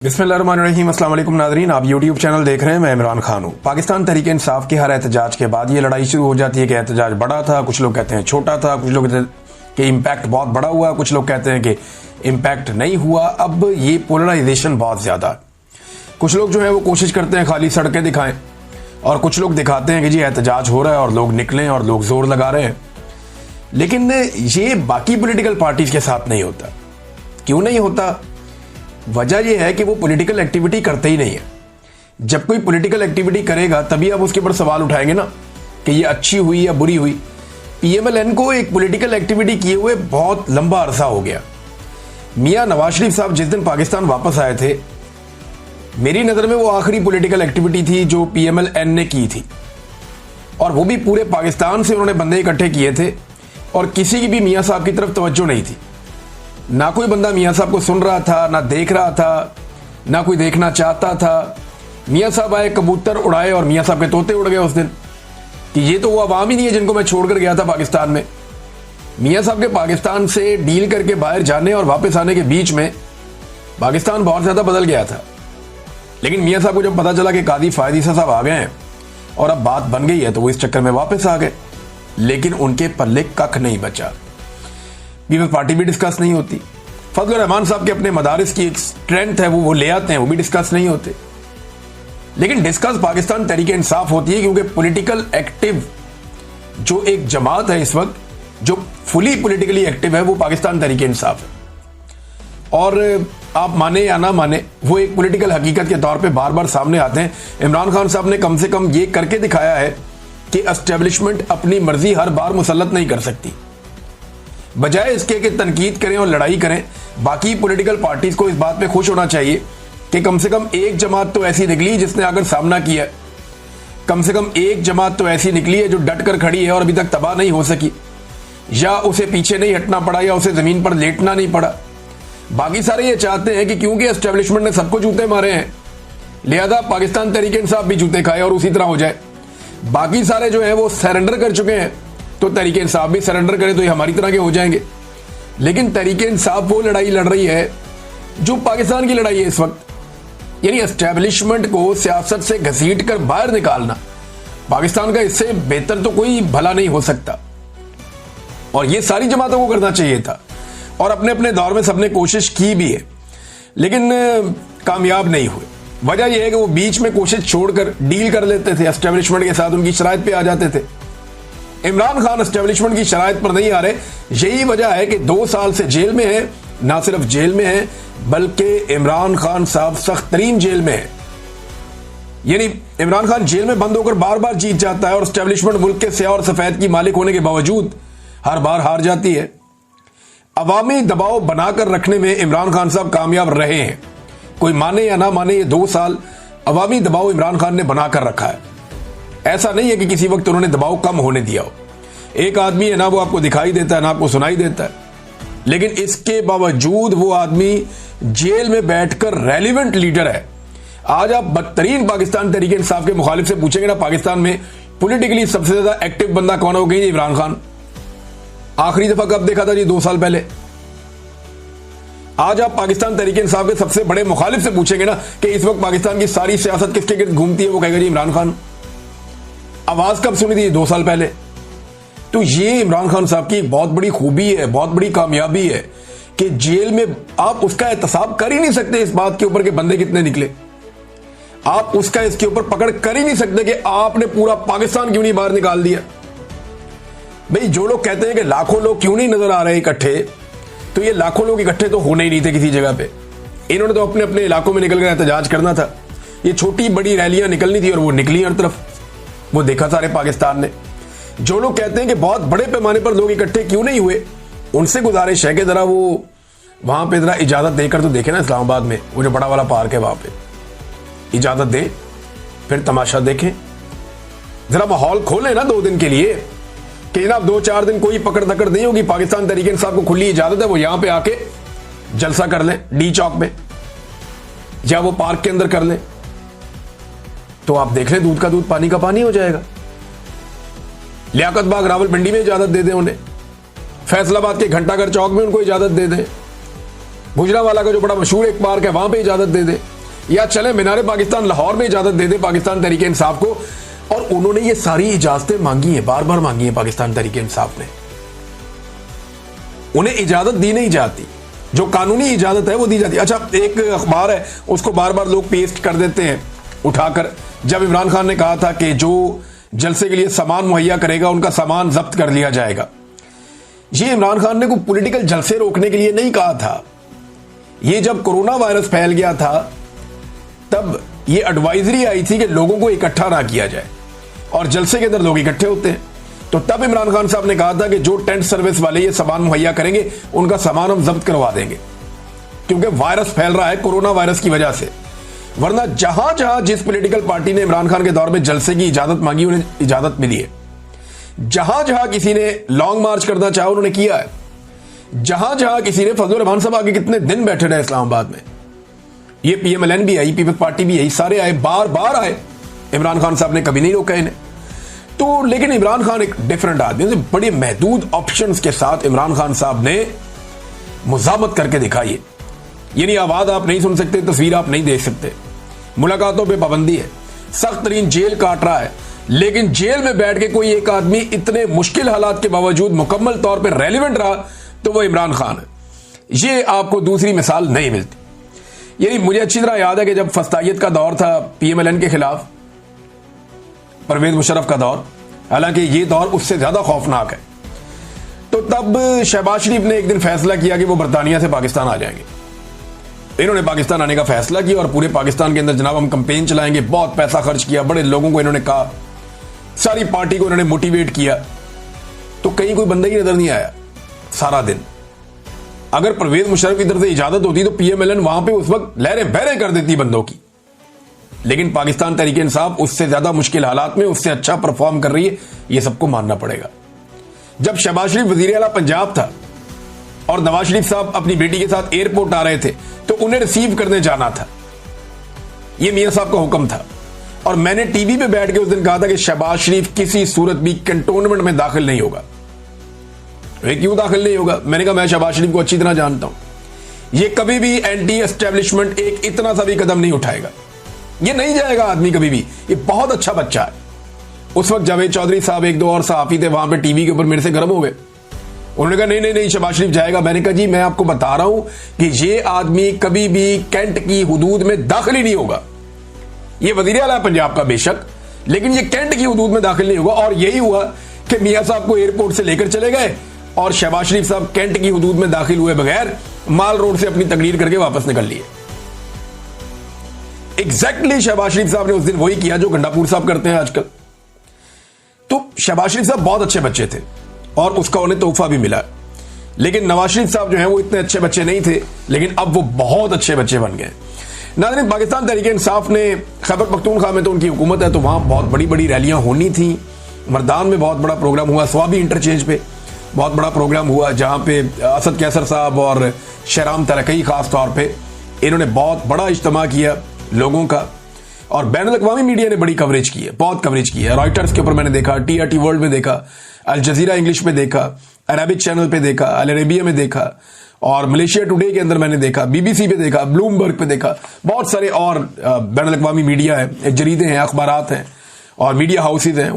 बिस्मिल्लाहिर्रहमानिर्रहीम, अस्सलाम वालेकुम नाज़रीन। आप यूट्यूब चैनल देख रहे हैं, मैं इमरान खान हूँ। पाकिस्तान तहरीक इंसाफ के हर एहतजाज के बाद ये लड़ाई शुरू हो जाती है कि एहतजाज बड़ा था, कुछ लोग कहते हैं छोटा था, कुछ लोग कहते हैं कि इम्पैक्ट बहुत बड़ा हुआ, कुछ लोग कहते हैं कि इम्पैक्ट नहीं हुआ। अब ये पोलराइजेशन बहुत ज़्यादा है। कुछ लोग जो है वो कोशिश करते हैं खाली सड़कें दिखाएं और कुछ लोग दिखाते हैं कि जी एहतजाज हो रहा है और लोग निकलें और लोग जोर लगा रहे हैं। लेकिन ये बाकी पॉलिटिकल पार्टीज के साथ नहीं होता। क्यों नहीं होता? वजह यह है कि वो पॉलिटिकल एक्टिविटी करते ही नहीं है। जब कोई पॉलिटिकल एक्टिविटी करेगा तभी आप उसके ऊपर सवाल उठाएंगे ना कि ये अच्छी हुई या बुरी हुई। पीएमएलएन को एक पॉलिटिकल एक्टिविटी किए हुए बहुत लंबा अरसा हो गया। मियां नवाज शरीफ साहब जिस दिन पाकिस्तान वापस आए थे, मेरी नज़र में वो आखिरी पॉलिटिकल एक्टिविटी थी जो पीएमएलएन ने की थी, और वो भी पूरे पाकिस्तान से उन्होंने बंदे इकट्ठे किए थे और किसी की भी मियां साहब की तरफ तवज्जो नहीं थी। ना कोई बंदा मियां साहब को सुन रहा था, ना देख रहा था, ना कोई देखना चाहता था। मियां साहब आए, कबूतर उड़ाए और मियां साहब के तोते उड़ गए उस दिन कि ये तो वो अवाम ही नहीं है जिनको मैं छोड़कर गया था पाकिस्तान में। मियां साहब के पाकिस्तान से डील करके बाहर जाने और वापस आने के बीच में पाकिस्तान बहुत ज़्यादा बदल गया था। लेकिन मियां साहब को जब पता चला कि कादी फायद ईसा साहब आ गए हैं और अब बात बन गई है, तो वो इस चक्कर में वापस आ गए। लेकिन उनके पल्ले कख नहीं बचा। पीपल्स पार्टी भी डिस्कस नहीं होती। फजल रहमान साहब के अपने मदारिस की एक स्ट्रेंथ है, वो ले आते हैं, वो भी डिस्कस नहीं होते। लेकिन डिस्कस पाकिस्तान तहरीक इंसाफ होती है, क्योंकि पॉलिटिकल एक्टिव जो एक जमात है इस वक्त, जो फुली पॉलिटिकली एक्टिव है, वो पाकिस्तान तहरीक इंसाफ है। और आप माने या ना माने, वो एक पॉलिटिकल हकीकत के तौर पे बार बार सामने आते हैं। इमरान खान साहब ने कम से कम ये करके दिखाया है कि एस्टेब्लिशमेंट अपनी मर्जी हर बार मुसल्लत नहीं कर सकती। बजाय इसके कि तनकीद करें और लड़ाई करें, बाकी पॉलिटिकल पार्टीज को इस बात पे खुश होना चाहिए कि कम से कम एक जमात तो ऐसी निकली जिसने अगर सामना किया। कम से कम एक जमात तो ऐसी निकली है जो डट कर खड़ी है और अभी तक तबाह नहीं हो सकी, या उसे पीछे नहीं हटना पड़ा, या उसे जमीन पर लेटना नहीं पड़ा। बाकी सारे ये चाहते हैं कि क्योंकि एस्टेब्लिशमेंट ने सबको जूते मारे हैं, लिहाजा पाकिस्तान तहरीक इंसाफ भी जूते खाए और उसी तरह हो जाए। बाकी सारे जो है वो सरेंडर कर चुके हैं, तो तहरीक इंसाफ भी सरेंडर करे तो ये हमारी तरह के हो जाएंगे। लेकिन तहरीक इंसाफ वो लड़ाई लड़ रही है जो पाकिस्तान की लड़ाई है इस वक्त, यानी एस्टेब्लिशमेंट को सियासत से घसीट कर बाहर निकालना। पाकिस्तान का इससे बेहतर तो कोई भला नहीं हो सकता, और ये सारी जमातों को करना चाहिए था, और अपने अपने दौर में सबने कोशिश की भी है, लेकिन कामयाब नहीं हुए। वजह यह है कि वो बीच में कोशिश छोड़कर डील कर लेते थे एस्टेब्लिशमेंट के साथ, उनकी शराइत पे आ जाते थे। इमरान खान एस्टेब्लिशमेंट की शराइत पर नहीं आ रहे। यही वजह है कि 2 साल से जेल में है। ना सिर्फ जेल में है, बल्कि इमरान खान साहब सख्त तरीन जेल में है। यानी इमरान खान जेल में बंद होकर बार बार जीत जाता है, और एस्टेब्लिशमेंट मुल्क के स्याह और सफेद की मालिक होने के बावजूद हर बार हार जाती है। अवामी दबाव बनाकर रखने में इमरान खान साहब कामयाब रहे हैं। कोई माने या ना माने, ये 2 साल अवामी दबाव इमरान खान ने बनाकर रखा है। ऐसा नहीं है कि किसी वक्त उन्होंने दबाव कम होने दिया हो। एक आदमी है ना, वो आपको दिखाई देता है ना आपको सुनाई देता है, लेकिन इसके बावजूद वो आदमी जेल में बैठकर रेलिवेंट लीडर है। आज आप बदतरीन पाकिस्तान तहरीक इंसाफ के मुखालिफ से पूछेंगे ना, पाकिस्तान में पॉलिटिकली सबसे ज्यादा एक्टिव बंदा कौन हो गई? इमरान खान। आखिरी दफा कब देखा था जी? 2 साल पहले। आज आप पाकिस्तान तहरीक इंसाफ के सबसे बड़े मुखालिफ से पूछेंगे ना कि इस वक्त पाकिस्तान की सारी सियासत किसके गिर्द घूमती है, वो कहेगा जी इमरान खान। आवाज कब सुनी थी? 2 साल पहले। तो ये इमरान खान साहब की एक बहुत बड़ी खूबी है, बहुत बड़ी कामयाबी है कि जेल में आप उसका एहतसाब कर ही नहीं सकते इस बात के ऊपर कि बंदे कितने निकले। आप उसका इसके ऊपर पकड़ कर ही नहीं सकते कि आपने पूरा पाकिस्तान क्यों नहीं बाहर निकाल दिया। भाई, जो लोग कहते हैं कि लाखों लोग क्यों नहीं नजर आ रहे इकट्ठे, तो ये लाखों लोग इकट्ठे तो होने ही नहीं थे किसी जगह पे। इन्होंने तो अपने अपने इलाकों में निकल कर एहतजाज करना था। ये छोटी बड़ी रैलियां निकलनी थी और वो निकली हर तरफ, वो देखा सारे पाकिस्तान ने। जो लोग कहते हैं कि बहुत बड़े पैमाने पर लोग इकट्ठे क्यों नहीं हुए, उनसे गुजारिश है कि जरा वो वहां पे जरा इजाजत देकर तो देखे ना। इस्लामाबाद में वो जो बड़ा वाला पार्क है, वहां पे इजाजत दें, फिर तमाशा देखें। जरा माहौल खोलें ना 2 दिन के लिए कि जनाब 2-4 दिन कोई पकड़ दकड़ नहीं होगी। पाकिस्तान तहरीक इंसाफ को खुली इजाजत है, वो यहां पे आके जलसा कर लें डी चौक में, या वो पार्क के अंदर कर लें, तो आप देख लें दूध का दूध पानी का पानी हो जाएगा। लियाकत बाग रावलपिंडी में इजाजत दे दें उन्हें, फैसलाबाद के घंटाघर चौक में उनको इजाजत दे दें, गुजरावाला का जो बड़ा मशहूर एक पार्क है वहां पे इजाजत दे दे। या चले मीनारे पाकिस्तान लाहौर में इजाजत दे दे पाकिस्तान तहरीक इंसाफ को। और उन्होंने ये सारी इजाजतें मांगी हैं, बार बार मांगी हैं पाकिस्तान तहरीक इंसाफ ने, उन्हें इजाजत दी नहीं जाती, जो कानूनी इजाजत है वो दी जाती है। अच्छा, एक अखबार है उसको बार बार लोग पेस्ट कर देते हैं उठाकर, जब इमरान खान ने कहा था कि जो जलसे के लिए सामान मुहैया करेगा उनका सामान जब्त कर लिया जाएगा। ये इमरान खान ने कोई पॉलिटिकल जलसे रोकने के लिए नहीं कहा था। ये जब कोरोना वायरस फैल गया था तब ये एडवाइजरी आई थी कि लोगों को इकट्ठा ना किया जाए, और जलसे के अंदर लोग इकट्ठे होते हैं। तो तब इमरान खान साहब ने कहा था कि जो टेंट सर्विस वाले ये सामान मुहैया करेंगे उनका सामान हम जब्त करवा देंगे, क्योंकि वायरस फैल रहा है कोरोना वायरस की वजह से। वरना जहां जहां जिस पॉलिटिकल पार्टी ने इमरान खान के दौर में जलसे की इजाजत मांगी उन्हें इजाजत मिली है। जहां जहां किसी ने लॉन्ग मार्च करना चाहा उन्होंने किया है। जहां जहां किसी ने, फजलुर रहमान साहब आगे कितने दिन बैठे रहे इस्लामाबाद में, ये पीएमएलएन भी आई, पीपल्स पार्टी भी आई, सारे आए, बार बार आए, इमरान खान साहब ने कभी नहीं रोका इन्हें। तो लेकिन इमरान खान एक डिफरेंट आदमी, बड़े महदूद ऑप्शंस के साथ इमरान खान साहब ने मुजामत करके दिखाई। यानी आवाज आप नहीं सुन सकते, तस्वीर आप नहीं देख सकते, मुलाकातों पे पाबंदी है, सख्त तरीन जेल काट रहा है, लेकिन जेल में बैठ के कोई एक आदमी इतने मुश्किल हालात के बावजूद मुकम्मल तौर पर रेलिवेंट रहा तो वो इमरान खान है। ये आपको दूसरी मिसाल नहीं मिलती। यानी मुझे अच्छी तरह याद है कि जब फस्तायत का दौर था पीएमएलएन के खिलाफ, परवेज मुशर्रफ का दौर, हालांकि ये दौर उससे ज्यादा खौफनाक है, तो तब शहबाज शरीफ ने एक दिन फैसला किया कि वो बरतानिया से पाकिस्तान आ जाएंगे। इन्होंने पाकिस्तान आने का फैसला किया और पूरे पाकिस्तान के अंदर जनाब हम कैंपेन चलाएंगे, बहुत पैसा खर्च किया, बड़े लोगों को इन्होंने कहा, सारी पार्टी को इन्होंने मोटिवेट किया। तो कहीं कोई बंदा ही नजर नहीं आया सारा दिन। अगर परवेज मुशर्रफ की तरफ से इजाजत होती तो पीएमएलएन वहां पे उस वक्त लहरें बहरें कर देती बंदों की। लेकिन पाकिस्तान तहरीक इंसाफ उससे ज्यादा मुश्किल हालात में उससे अच्छा परफॉर्म कर रही है, यह सबको मानना पड़ेगा। जब शहबाज शरीफ वजीर आला पंजाब था और नवाज शरीफ साहब अपनी बेटी के साथ एयरपोर्ट आ रहे थे तो उन्हें रिसीव करने जाना था, यह मियां साहब का हुक्म था। और मैंने टीवी पे बैठ के उस दिन कहा था कि शहबाज शरीफ किसी सूरत भी कंटोनमेंट में दाखिल नहीं होगा। क्यों दाखिल नहीं होगा? मैंने कहा मैं शहबाज शरीफ को अच्छी तरह जानता हूं, ये कभी भी एंटी एस्टेब्लिशमेंट एक इतना सा भी कदम नहीं उठाएगा, ये नहीं जाएगा आदमी कभी भी, ये बहुत अच्छा बच्चा है। उस वक्त जावेद चौधरी साहब, एक दो और सहाफी थे वहां पे टीवी के ऊपर, मेरे से गर्म हो गए। उन्होंने कहा नहीं नहीं नहीं शहबाज शरीफ जाएगा। मैंने कहा जी मैं आपको बता रहा हूं कि ये आदमी कभी भी कैंट की हुदूद में दाखिल ही नहीं होगा। ये वजीर आला पंजाब का बेशक, लेकिन ये कैंट की हुदूद में दाखिल नहीं होगा। और यही हुआ कि मियां साहब को एयरपोर्ट से लेकर चले गए और शहबाज शरीफ साहब कैंट की हुदूद में दाखिल हुए बगैर माल रोड से अपनी तकरीर करके वापस निकल लिए। एग्जैक्टली शहबाज शरीफ साहब ने उस दिन वही किया जो गंडापुर साहब करते हैं आजकल। तो शहबाज शरीफ साहब बहुत अच्छे बच्चे थे और उसका उन्हें तोहफा भी मिला। लेकिन नवाज शरीफ साहब जो हैं वो इतने अच्छे बच्चे नहीं थे, लेकिन अब वो बहुत अच्छे बच्चे बन गए। नाज़रीन, पाकिस्तान तहरीक इंसाफ ने खैबर पख्तूनख्वा में तो उनकी हुकूमत है, तो वहां बहुत बड़ी बड़ी रैलियां होनी थी। मरदान में बहुत बड़ा प्रोग्राम हुआ, स्वाबी इंटरचेंज पे बहुत बड़ा प्रोग्राम हुआ, जहां पे असद कैसर साहब और शहराम तरक्की खास तौर पे इन्होंने बहुत बड़ा इज्तिमा किया लोगों का। और बैनुल-अक़वामी मीडिया ने बड़ी कवरेज की है, बहुत कवरेज की है। रॉयटर्स के ऊपर मैंने देखा, TRT वर्ल्ड में देखा, अल जजीरा इंग्लिश में देखा, अरबिक चैनल पे देखा, अल अरेबिया में देखा, और मलेशिया टुडे के अंदर मैंने देखा, BBC पे देखा, ब्लूमबर्ग पे देखा, बहुत सारे और बैनुल-अक़वामी मीडिया है, जरीदे हैं, अखबारात हैं और मीडिया हाउसेज हैं।